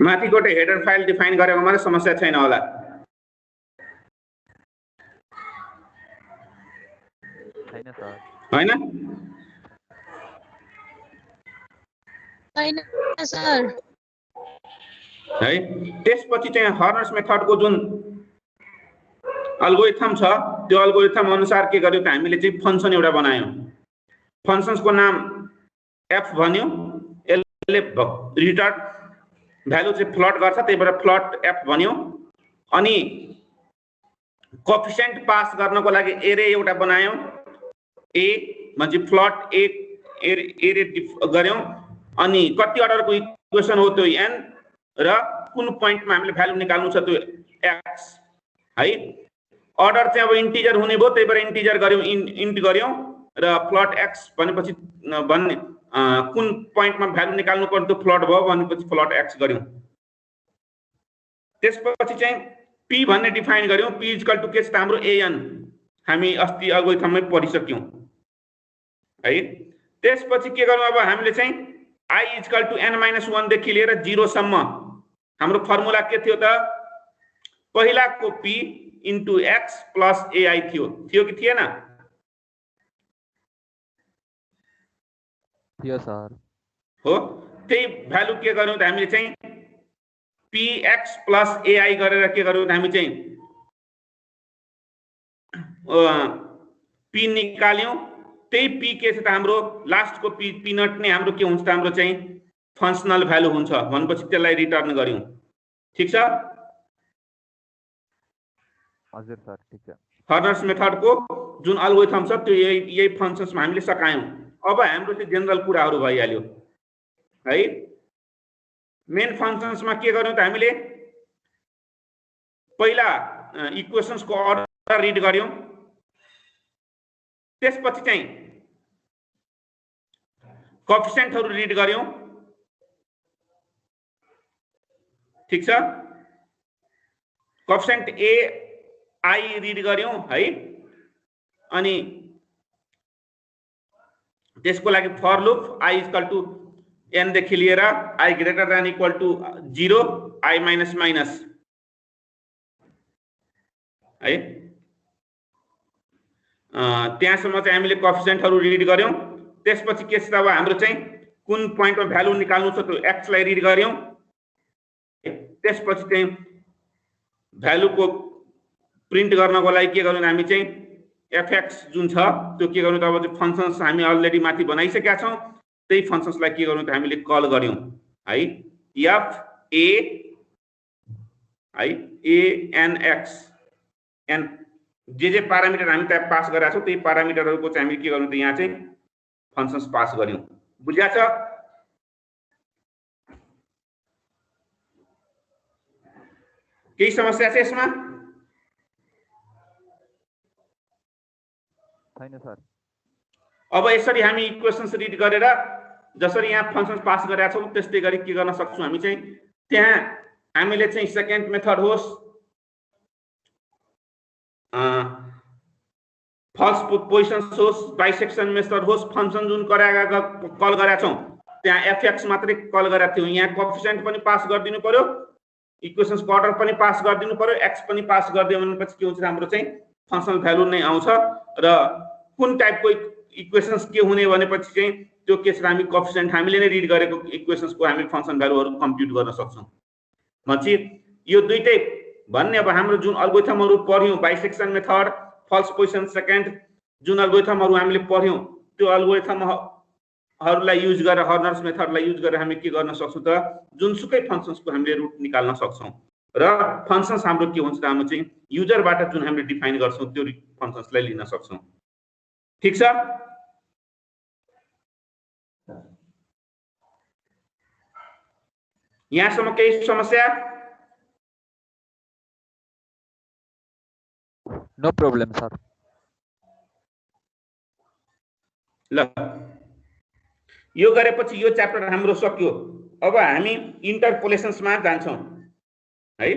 माथिकोटे header file define गरेको मात्रै समस्या छैन होला। छैन सर। हैन छैन सर। है त्यसपछि चाहिँ हर्नर्स मेथडको जुन अल्गोरिथम छ त्यो अल्गोरिथम अनुसार के गर्यो त हामीले चाहिँ फंक्सन एउटा बनायौं। फंक्सनको नाम f भन्यो। यसले रिटर्न भ्यालु चाहिँ फ्लट गर्छ, त्यही भएर फ्लट f भन्यो। अनि कोएफिसिएन्ट पास गर्नको लागि एरे एउटा बनायौं। a म्हणजे फ्लट a एरे गर्यौं। अनि कति अर्डरको इक्वेसन हो त्यो n र कुन पोइन्टमा हामीले भ्यालु निकाल्नु छ त्यो x है। अर्डर चाहिँ अब इन्टिजर हुने भयो, त्यही भएर इन्टिजर गर्यौं, इन्ट गर्यौं र फ्लट x भनेपछि भन्ने कुन पोइन्टमा भ्यालु निकाल्नु पर्ने त्यो फ्लट भयो भनेपछि फ्लट x गर्यौं। त्यसपछि चाहिँ p भन्ने डिफाइन गर्यौं। p इक्वल टु के छ त हाम्रो an, हामी अस्ति अल्गोरिथममै पढिसक्यौं है। त्यसपछि के गर्नु अब हामीले चाहिँ I इक्वल टु n-1 देखि लिएर 0 सम्म हाम्रो फर्मुला के थियो त पहिलाको p into x plus ai थियो कि थिएन? थियो सर। हो, त्यही भ्यालु के गर्यौं त हामीले चाहिँ px प्लस ai गरेर के गर्यौं त हामी चाहिँ p निकाल्यौं। त्यही p के छ त हाम्रो लास्टको p नट नै हाम्रो के हुन्छ त हाम्रो चाहिँ फंक्शनल भ्यालु हुन्छ भनेपछि त्यसलाई रिटर्न गर्यौं। ठीक छ? हजुर सर, ठीक छ। हर्नर्स मेथडको जुन अल्गोरिथम छ त्यो यही फंक्शन्समा हामीले सकायौं। अब हाम्रो चाहिँ जनरल कुराहरु भइहाल्यो है। मेन फंक्शन्समा के गर्यौं त हामीले पहिला इक्वेशन्सको अर्डर रिड गर्यौं। त्यसपछि चाहिँ कोएफिसिएन्टहरु रिड गर्यौं। ठीक छ? कोएफिसिएन्ट a I रिड गर्यौं है। अनि त्यसको लागि for loop I equal to n देखि लिएर I greater than equal to 0 I minus minus है। त्यहाँसम्म चाहिँ हामीले कोएफिसिएन्टहरु रिड गर्यौं। त्यसपछि के छ त अब हाम्रो चाहिँ कुन पोइन्टमा भ्यालु निकाल्नु छ त्यो x लाई रिड गर्यौं। त्यसपछि चाहिँ भ्यालुको प्रिन्ट गर्नको लागि के गर्नु हामी चाहिँ fx जुन छ त्यो के गर्नु त अब चाहिँ फंक्शन्स हामी अलरेडी माथि बनाइसकेका छौं। त्यही फंक्शन्सलाई के गर्नु त हामीले कल गर्यौं है। f a है a n x n जे प्यारामिटर हामी त्यहाँ पास गरेका छौं त्यही प्यारामिटरहरुको चाहिँ हामी के गर्नु त यहाँ चाहिँ फंक्शन्स पास गर्यौं। बुझ्या छ? केही समस्या छ यसमा? छैन सर। अब यसरी हामी इक्वेशन्स रिड गरेर जसरी यहाँ फंक्शन्स पास गरेका छौं त्यस्तै गरी के गर्न सक्छौं हामी चाहिँ त्यहाँ हामीले चाहिँ सेकेन्ड मेथड होस् फल्स पोजिसन्स होस् बाइसेक्सन मेथड होस् फंक्शन जुन कल गरेका छौं त्यहाँ fx मात्रै कल गरेका थियौं। यहाँ कोएफिसिएन्ट पनि पास गरिदिनु पर्यो, इक्वेशन्सको अर्डर पनि पास गरिदिनु पर्यो, x पनि पास गरिदियो भनेपछि के हुन्छ हाम्रो चाहिँ फंक्शनल भ्यालु नै आउँछ। र कुन टाइपको इक्वेशन्स के हुने भनेपछि चाहिँ त्यो के छ हामी कोएफिसिएन्ट हामीले नै रिड गरेको इक्वेशन्सको हामी फंक्शन भ्यालुहरु कम्प्युट गर्न सक्छौं। भनेपछि यो दुईटै भन्ने अब हाम्रो जुन अल्गोरिथमहरु पढ्यौं बाइसेक्सन मेथड फल्स पोजिसन सेकेन्ड जुन अल्गोरिथमहरु हामीले पढ्यौं त्यो अल्गोरिथमहरुलाई युज गरेर हर्नर्स मेथडलाई युज गरेर हामी के गर्न सक्छौं त जुनसुकै फंक्शन्सको हामीले रुट निकाल्न सक्छौं। र फंक्शन्स हाम्रो के हुन्छ त हाम्रो चाहिँ युजरबाट जुन हामीले डिफाइन गर्छौं त्यो फंक्शन्सलाई लिन सक्छौं। ठीक छ? यहाँसम्म केही समस्या? No problem sir. ल यो गरेपछि यो च्याप्टर हाम्रो सक्यो। अब हामी इन्टरपोलेसन्समा जान्छौं है।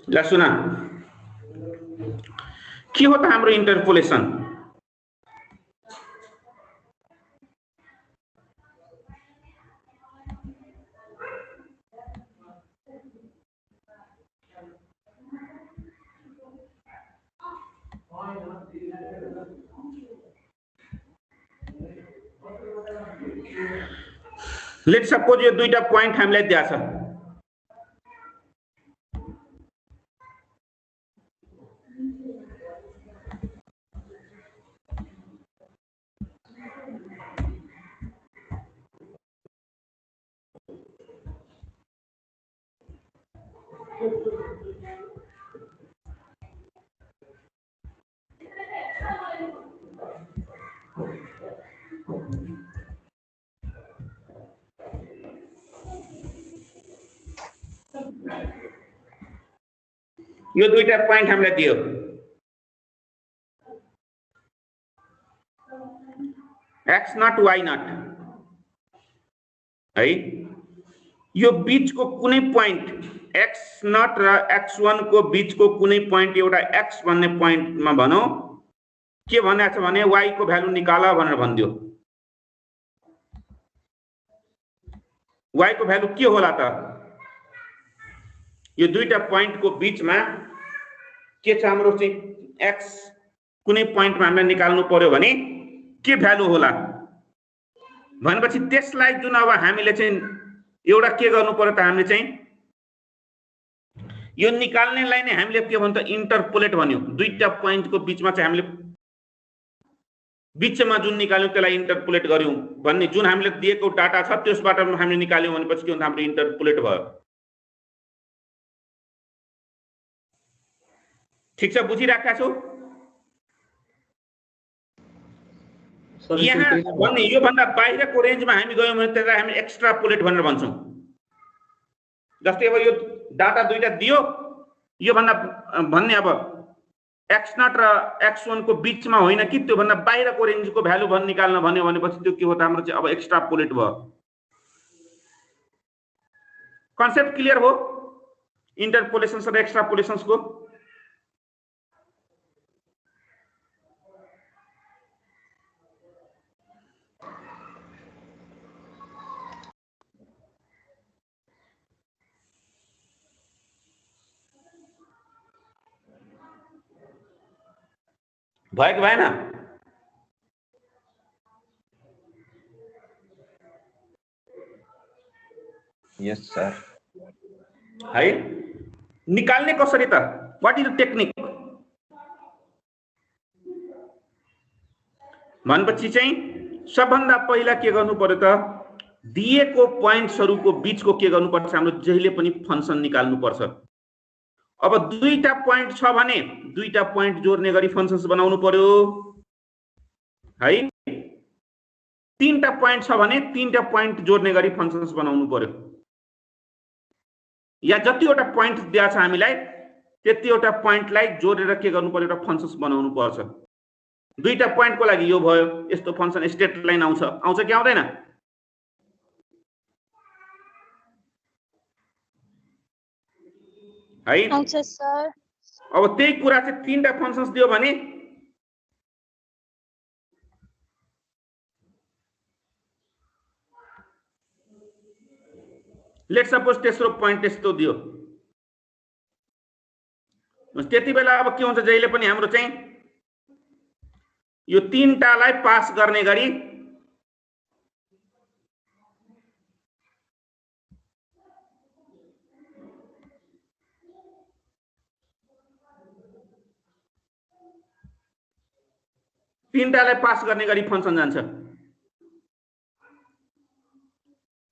ल सुना के हो त हाम्रो इन्टरपोलेसन। लेट सपोज यो दुईटा पोइन्ट हामीलाई दिया छ, यो दुईटा पोइन्ट हामीलाई दियो, एक्स नट वाई नट है। यो बीचको कुनै पोइन्ट एक्स नट र x1 को बीचको कुनै पोइन्ट एउटा x भन्ने पोइन्टमा भनौं के भनेको छ भने y को भ्यालु निकाल भनेर भन्दियो। y को भ्यालु के होला त? यो दुईटा पोइन्ट को बीचमा के छ हाम्रो चाहिँ x कुनै पोइन्टमा हामीले निकाल्नु पर्यो भने के भ्यालु होला भनेपछि त्यसलाई जुन अब हामीले चाहिँ एउटा के गर्नु पर्यो त, हामीले चाहिँ यो निकाल्नेलाई नै हामीले के भन्छ इन्टरपोलेट भन्यो। दुईटा पोइन्ट को बीचमा चाहिँ हामीले बीचमा जुन निकाल्यौं त्यसलाई इन्टरपोलेट गर्यौं भन्ने जुन हामीले दिएको डाटा छ त्यसबाट हामीले निकाल्यौं भनेपछि के हुन्छ हाम्रो इन्टरपोलेट भयो। ठीक छ, बुझिराखेका छौ? यहाँ भन्ने यो भन्दा बाहिरको रेन्जमा हामी गयौं भने त्यसलाई हामी एक्स्ट्रापोलेट भनेर भन्छौं। जस्तै अब यो डाटा दुईटा दियो, यो भन्दा भन्ने अब एक्स नट र x1 को बीचमा होइन कि त्यो भन्दा बाहिरको रेन्जको भ्यालु भन्न निकाल्न भन्यो भनेपछि त्यो के हो त हाम्रो चाहिँ अब एक्स्ट्रापोलेट भयो। कन्सेप्ट क्लियर हो इन्टरपोलेसन र एक्स्ट्रापोलेसन्स को? भयो कि भएन? यस सर। है निकाल्ने कसरी त? व्हाट इज द टेक्निक भनेपछि चाहिँ सबभन्दा पहिला के गर्नु पर्यो त, दिएको पोइन्ट्सहरुको बीचको के गर्नु पर्छ हाम्रो जहिले पनि फंक्सन निकाल्नु पर्छ। अब दुईटा पोइन्ट छ भने दुईटा पोइन्ट जोड्ने गरी फंक्शन्स बनाउनु पर्यो है। तीनटा पोइन्ट छ भने तीनटा पोइन्ट जोड्ने गरी फंक्शन्स बनाउनु पर्यो। या जतिवटा पोइन्ट दिया छ हामीलाई त्यतिवटा पोइन्टलाई जोडेर के गर्नु पर्यो, एउटा फंक्शन्स बनाउनु पर्छ। दुईटा पोइन्टको लागि यो भयो, यस्तो फंक्शन स्टेट लाइन आउँछ कि आउँदैन? है आउँछ सर। अब त्यही कुरा चाहिँ तीनटा फंक्शन्स दियो भने लेट सपोज तेस्रो पोइन्ट यस्तो दियो, त्यति बेला अब के हुन्छ जहिले पनि हाम्रो चाहिँ यो तीनटालाई पास गर्ने गरी फंक्शन जान्छ।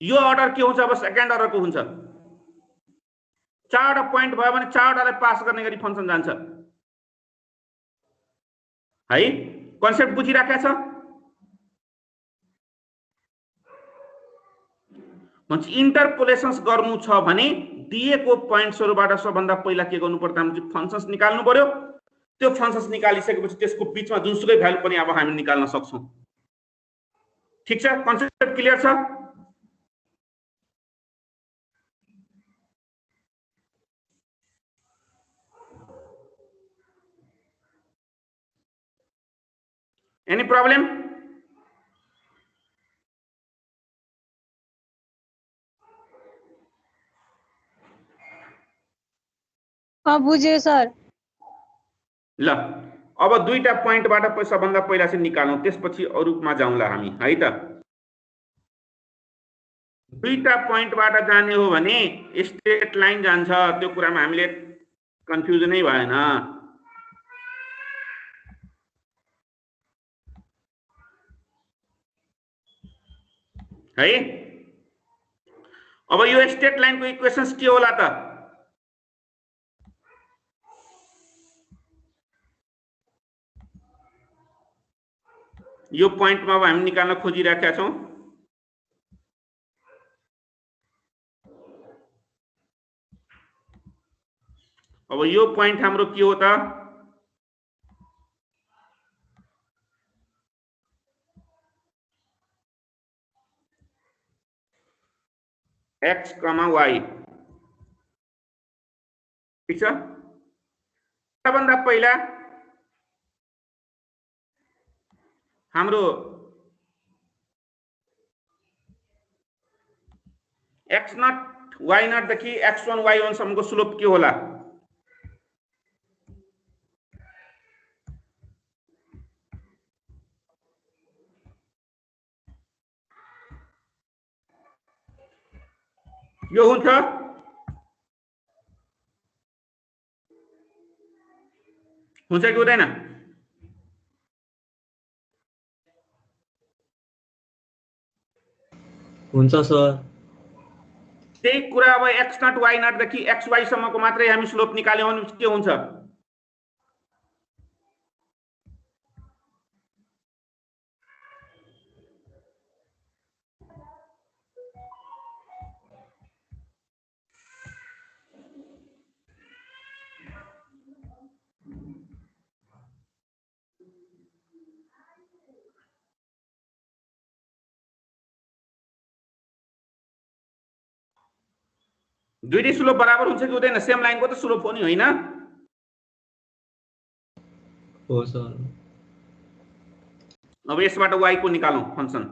यो अर्डर के हुन्छ अब सेकेन्ड अर्डर को हुन्छ। चारवटा पोइन्ट भयो भने चारवटालाई पास गर्ने गरी फंक्शन जान्छ है। कन्सेप्ट बुझिराखेको छ? भन्छ इन्टरपोलेसन्स गर्नु छ भने दिएको पोइन्ट्सहरुबाट सबभन्दा पहिला के गर्नु पर्छ, हामीले फंक्शन्स निकाल्नु पर्यो। त्यो फंक्शन्स निकालिसकेपछि त्यसको बीचमा जुनसुकै भ्यालु पनि अब हामी निकाल्न सक्छौं। ठीक छ, कन्सेप्ट क्लियर छ? Any problem? बुझे सर। ल अब दुईटा पोइन्टबाट सबभन्दा पहिला चाहिँ निकालौँ, त्यसपछि अरूमा जाउँला हामी है त। दुईटा पोइन्टबाट जाने हो भने स्ट्रेट लाइन जान्छ, त्यो कुरामा हामीले कन्फ्युजनै भएन है। अब यो स्ट्रेट लाइनको इक्वेशन्स के होला त? यो पोइन्टमा अब हामी निकाल्न खोजिरहेका छौँ। अब यो पोइन्ट हाम्रो के हो त? x, y। ठीक छ। सबभन्दा पहिला हाम्रो x0 y0 देखि x1 y1 सम्मको स्लोप के होला? यो हुन्छ कि हुँदैन? हुन्छ सर। त्यही कुरा अब x0 y0 देखि xy सम्मको मात्रै हामी स्लोप निकाल्यौँ भने के हुन्छ? दुईटै स्लोप बराबर हुन्छ कि हुँदैन? सेम लाइनको त स्लोप हो नि, होइन? हो सर। अब यसबाट y को निकालौँ फंक्सन।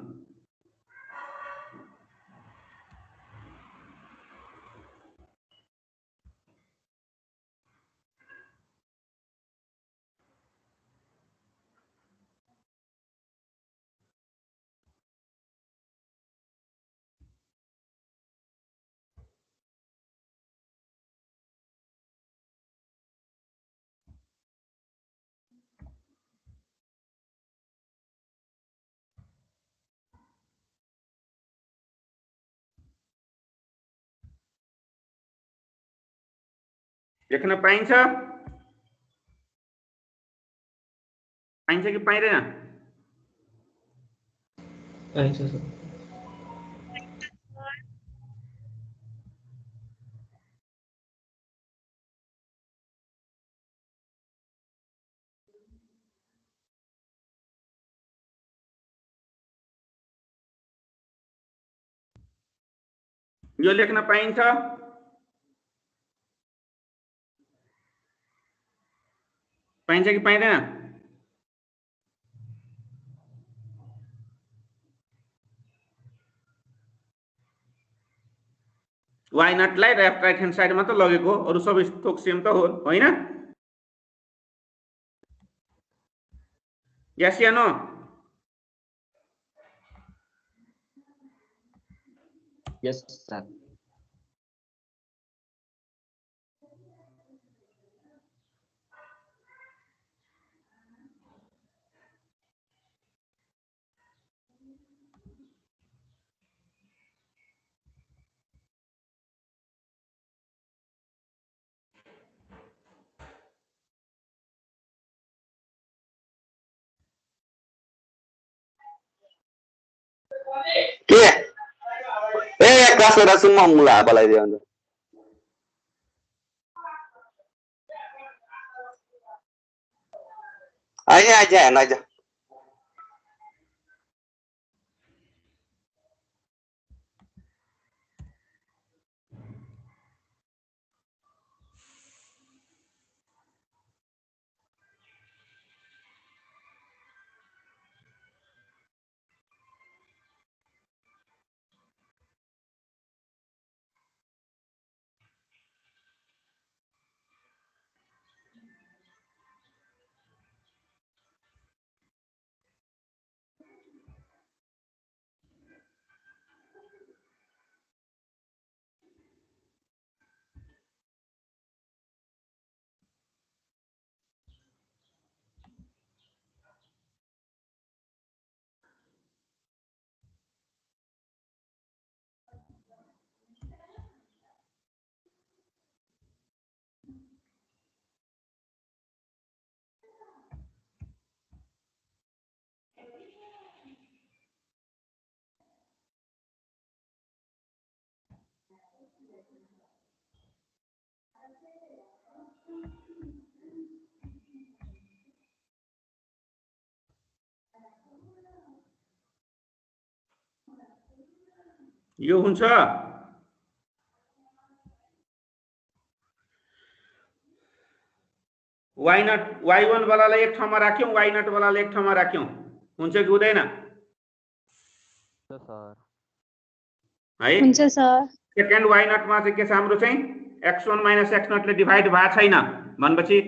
लेख्न पाइन्छ? पाइन्छ कि पाइँदैन? पाइन्छ सर। यो लेख्न पाइन्छ? पाइन्छ कि पाइँदैन? y0 लाई लेफ्ट राइट ह्यान्ड साइडमा त लगेको, अरु सबै थोक सेम त हो, होइन? यस या नो? यस सर। के ए क्लास गरेर सुन म मुला बोलाइदियो अन्त आइज हेर्न आइज। यो हुन्छ y नट y1 वालालाई एक ठाउँमा राख्यौं, y नट वालालाई एक ठाउँमा राख्यौं, हुन्छ कि हुँदैन? सर है हुन्छ सर। सेकेन्ड y नट मा चाहिँ के छ हाम्रो चाहिँ x1 माइनस x नट ले डिभाइड भएको छैन भनेपछि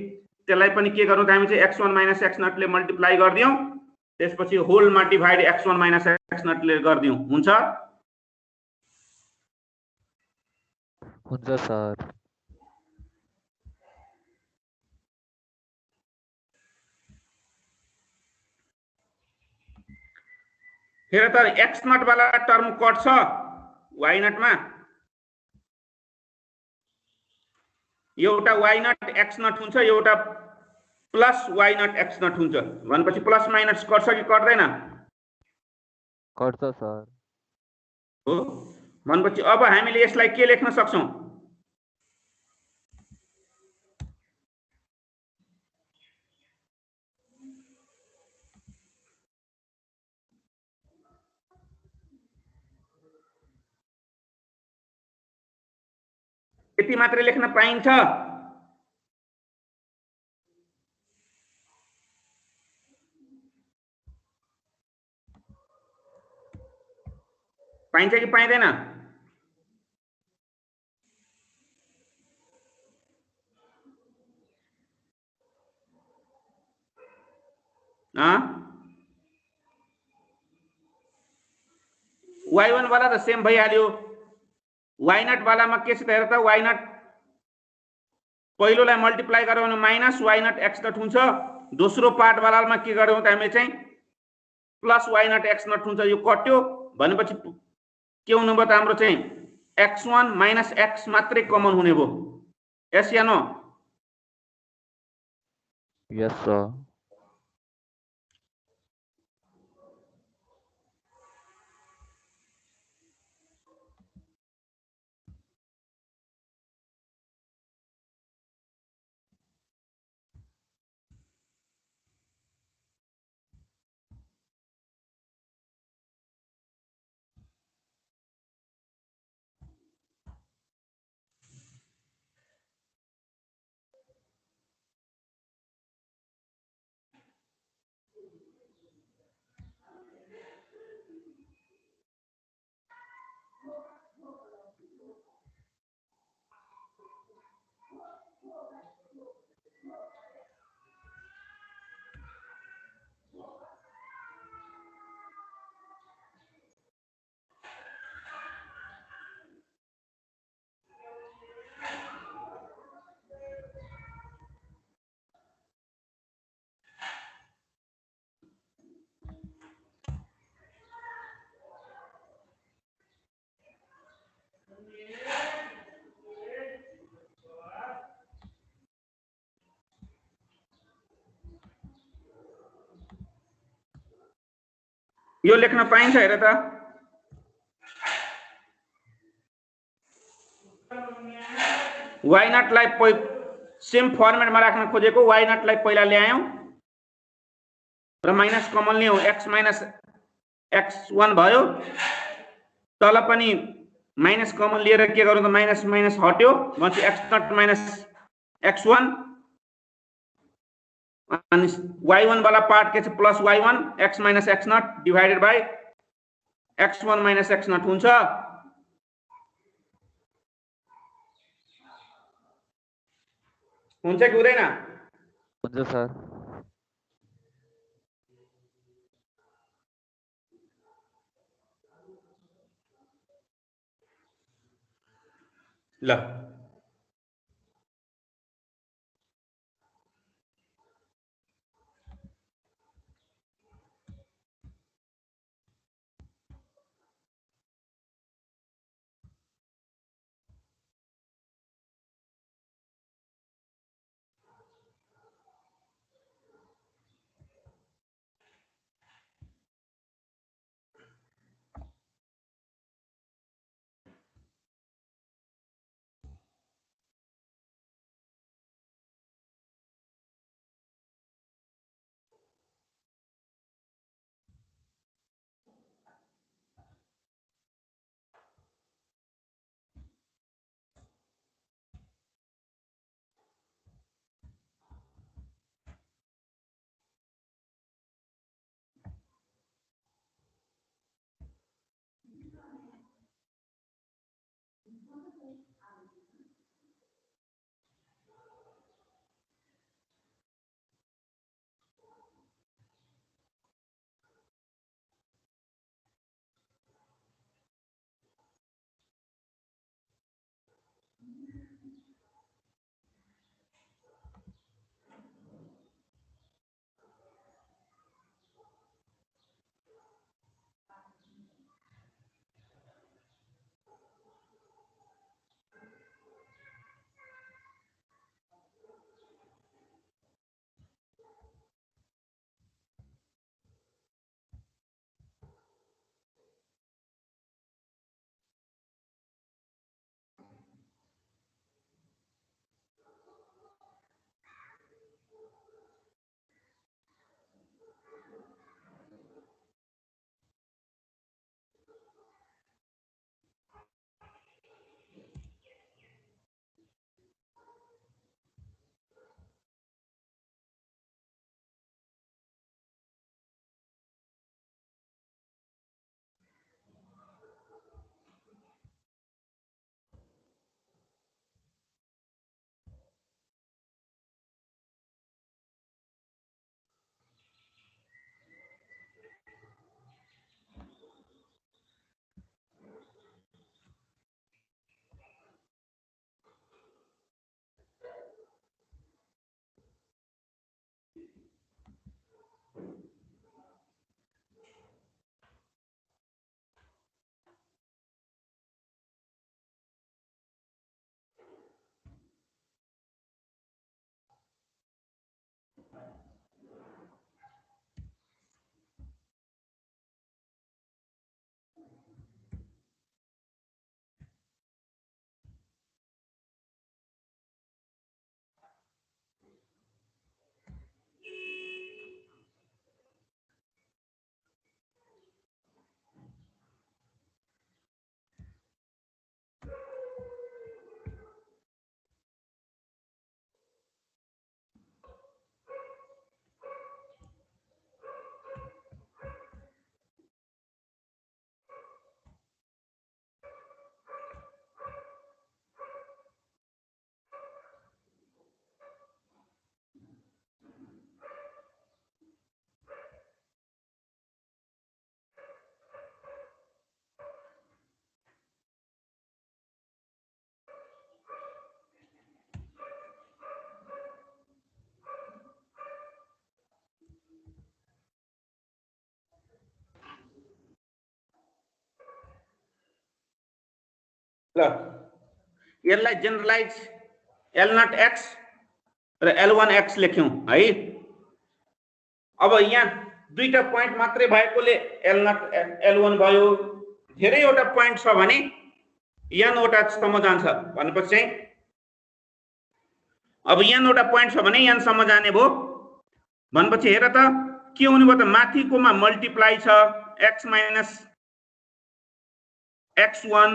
त्यसलाई पनि के गर्नु त हामी चाहिँ x1 माइनस x नट ले मल्टिप्लाई गर्दियौं, त्यसपछि होल मा divide x1 minus x not ले गर्दियौं, हुन्छ? हुन्छ सर। फेरि त x नट वाला टर्म कट्छ y नट मा, एउटा y नट x नट हुन्छ, एउटा plus y naught x naught हुन्छ भनेपछि प्लस माइनस कट्छ कि कट्दैन? कट्छ सर। हो भनेपछि अब हामीले यसलाई के लेख्न सक्छौं? यति मात्रै लेख्न पाइन्छ? पाइन्छ कि पाइँदैन? y1 वाला त सेम भइहाल्यो, y नट वालामा के छ त हेर त, y नट पहिलोलाई मल्टिप्लाई गर्यो भने minus y naught x naught हुन्छ, दोस्रो पार्ट वालामा के गर्यौं त हामीले चाहिँ plus y naught x naught हुन्छ, यो कट्यो भनेपछि के हुनु भयो त हाम्रो चाहिँ x1 माइनस x मात्रै कमन हुने भयो, यस या नो? यस सर। यो लेख्न पाइन्छ हेर त? y नट लाई सेम फर्मेटमा राख्न खोजेको, y नट लाई पहिला ल्यायौं र माइनस कमन ल्यायौं, x माइनस x1 भयो, तल पनि माइनस कमन लिएर के गर्नु त माइनस माइनस हट्यो भनेपछि x नट माइनस x1 अनि y1 वाला पार्ट के छ plus y1 x minus x naught divided by x1 minus x naught हुन्छ, हुन्छ कि हुँदैन? हुन्छ सर। ल ल यसलाई जेनरलाइज L0 x र L1 x लेख्यौं है। अब यहाँ दुईटा पोइन्ट मात्रै भएकोले L0 L1 भयो। धेरैवटा पोइन्ट छ भने n वटा सम्म जान्छ भनेपछि चाहिँ अब n वटा पोइन्ट छ भने n सम्म जाने भयो भनेपछि हेर त के हुने भयो त माथिकोमा मल्टिप्लाई छ x माइनस x1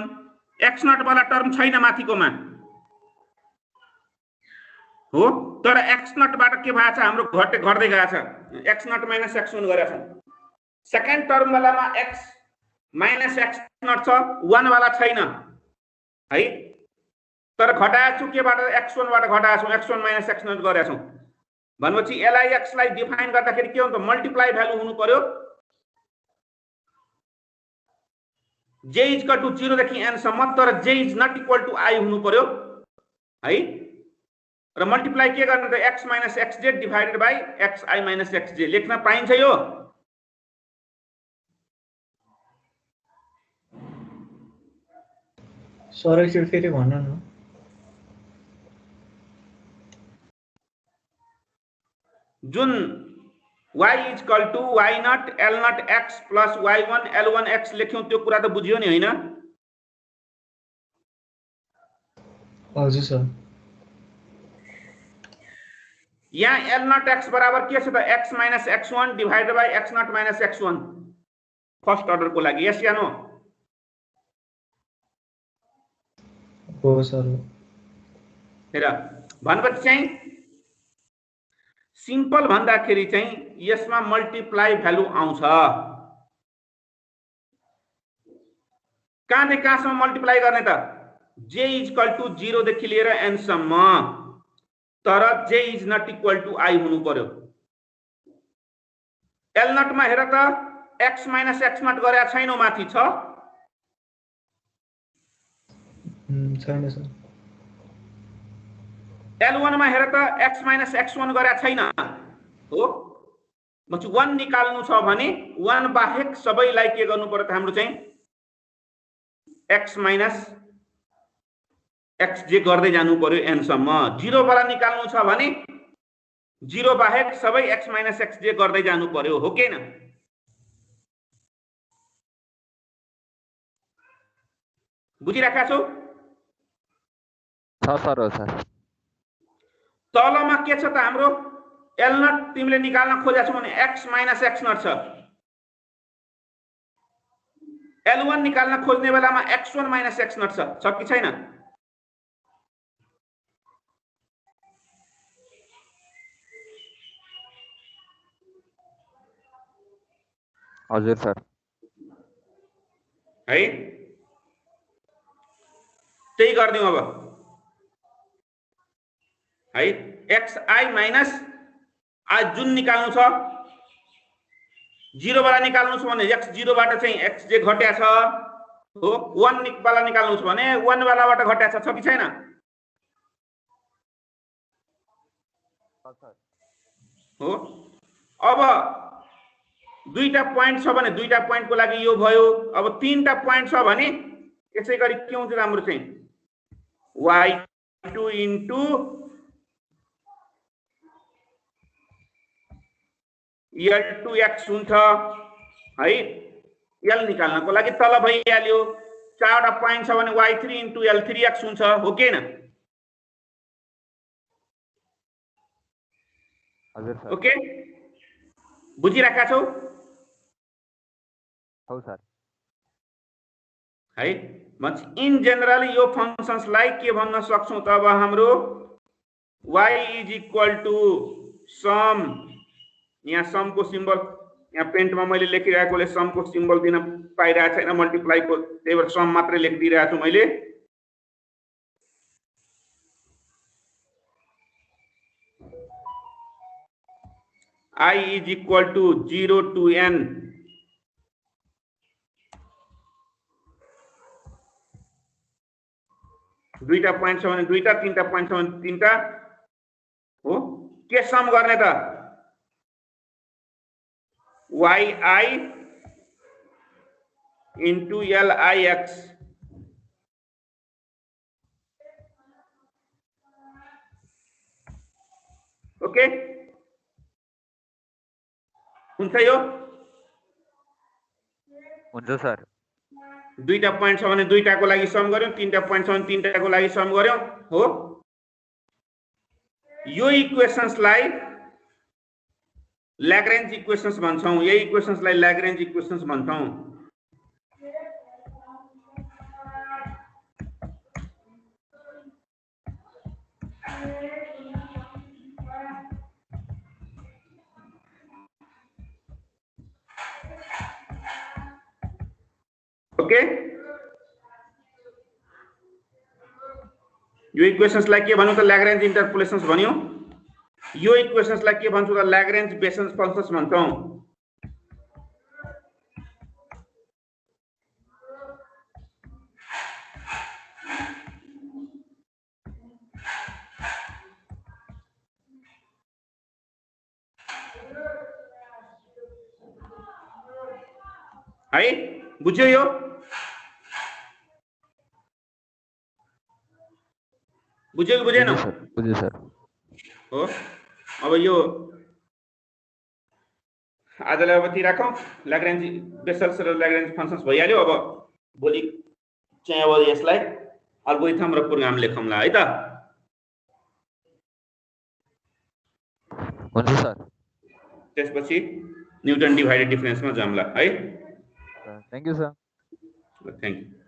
x0 वाला टर्म छैन माथिकोमा हो, तर x0 बाट के भएको छ हाम्रो घट्दै गएको छ x0 माइनस x1 गरेका छौं। सेकेन्ड टर्म वालामा x माइनस x0 छ 1 वाला छैन है, तर घटाएको छु केबाट x1 बाट घटाएको छु x1 माइनस x0 गरेका छौं भनेपछि LIX लाई डिफाइन गर्दाखेरि के हुन्छ मल्टिप्लाई भ्यालु हुनु पर्यो j इक्वल टु 0 देखि n सम्म, तर j is not equal to i हुनु पर्यो है। र मल्टिप्लाई के गर्ने त x minus xj divided by xi minus xj लेख्न पाइन्छ यो। सर एकचोटि फेरि भन्नु न। जुन y equal to y0 L0 x plus y1 L1 x लेख्यौं त्यो कुरा त बुझियो नि हैन? हजुर सर। यहाँ L0 x बराबर के छ त x minus x1 divided by x0 minus x1 first order को लागि, यस या नो? हो सर। हेर भनेपछि चाहिँ सिम्पल भन्दाखेरि चाहिँ यसमा मल्टिप्लाई भ्यालु आउँछ। कहाँदेखि कहाँसम्म मल्टिप्लाई गर्ने त j इक्वल टु 0 देखि लिएर n सम्म, तर j is not equal to i हुनु पर्यो। L0 मा हेर त x माइनस x0 गरेका छैनौ माथि छ छैन सर। L1 मा हेर त x माइनस x1 गरेका छैन हो, मतलब 1 निकाल्नु छ भने 1 बाहेक सबैलाई के गर्नु पर्यो त हाम्रो चाहिँ x माइनस xj गर्दै जानु पर्यो n सम्म। 0 वाला निकाल्नु छ भने 0 बाहेक सबै x माइनस xj गर्दै जानु पर्यो, हो के न? बुझिराखेका छौ? सर हो सर। तलमा के छ त हाम्रो L0 तिमीले निकाल्न खोजेको छौ भने x माइनस x0 छ, L1 निकाल्न खोज्ने बेलामा x1 माइनस x0 छ कि छैन? हजुर सर। है त्यही गर्दियौ अब है। xi माइनस आज जुन निकाल्नु छ 0 वाला निकाल्नु छ भने x0 बाट चाहिँ xj घट्या छ हो, 1 वाला निकाल्नु छ भने 1 वालाबाट घट्या छ कि छैन? हो। अब दुईटा पोइन्ट छ भने दुईटा पोइन्ट को लागि यो भयो। अब तीनटा पोइन्ट छ भने यसै गरी के हुन्छ हाम्रो चाहिँ y2 इन्टु L2x हुन्छ है। L निकाल्नको लागि तल भइहाल्यो, चारवटा पोइन्ट छ भने y3 इन्टु L3x हुन्छ, हो के न? हजुर सर। ओके, बुझिराखेका छौ? हो सर। है इन जनरल यो फंक्शन्सलाई के भन्न सक्छौं त अब हाम्रो y is equal to sum, यहाँ सम को सिम्बल यहाँ पेन्टमा मैले लेखिरहेकोले सम को सिम्बल दिन पाइरहेको छैन मल्टिप्लाई को, त्यही भएर सम मात्रै लेखिदिरहेको छु मैले। I is equal to 0 to n दुईटा पोइन्ट छ भने दुईटा, तीनटा पोइन्ट छ भने तीनटा हो। के सम गर्ने त yi इन्टु lix ओके हुन्छ यो हुन्छ सर दुईटा पोइन्ट छ भने दुईटाको लागि सम गर्यौं तीनटा पोइन्ट छ भने तीनटाको लागि सम गर्यौं हो यो इक्वेशन्सलाई ल्याग्रेन्ज इक्वेशन्स भन्छौं यही इक्वेशन्सलाई ल्याग्रेन्ज इक्वेशन्स भन्छौं ओके यो इक्वेशन्सलाई के भन्नु त ल्याग्रेन्ज इन्टरपोलेसन्स भन्यो यो इक्वेशन्सलाई के भन्छौ त ल्याग्रेन्ज बेसल फंक्शन्स भन्छौं है बुझ्यो यो बुझ्यो कि बुझेन बुझ्यो सर हो अब यो आजलाई अब ती राखौं ल्याग्रेन्ज बेसल्स र ल्याग्रेन्ज फंक्शन्स भइहाल्यो अब भोलि चाहिँ अब यसलाई अल्गोरिथम र प्रोग्राम लेखौँला है त हुन्छ सर त्यसपछि न्युटन डिभाइडेड डिफरेन्समा जामला है thank you sir thank you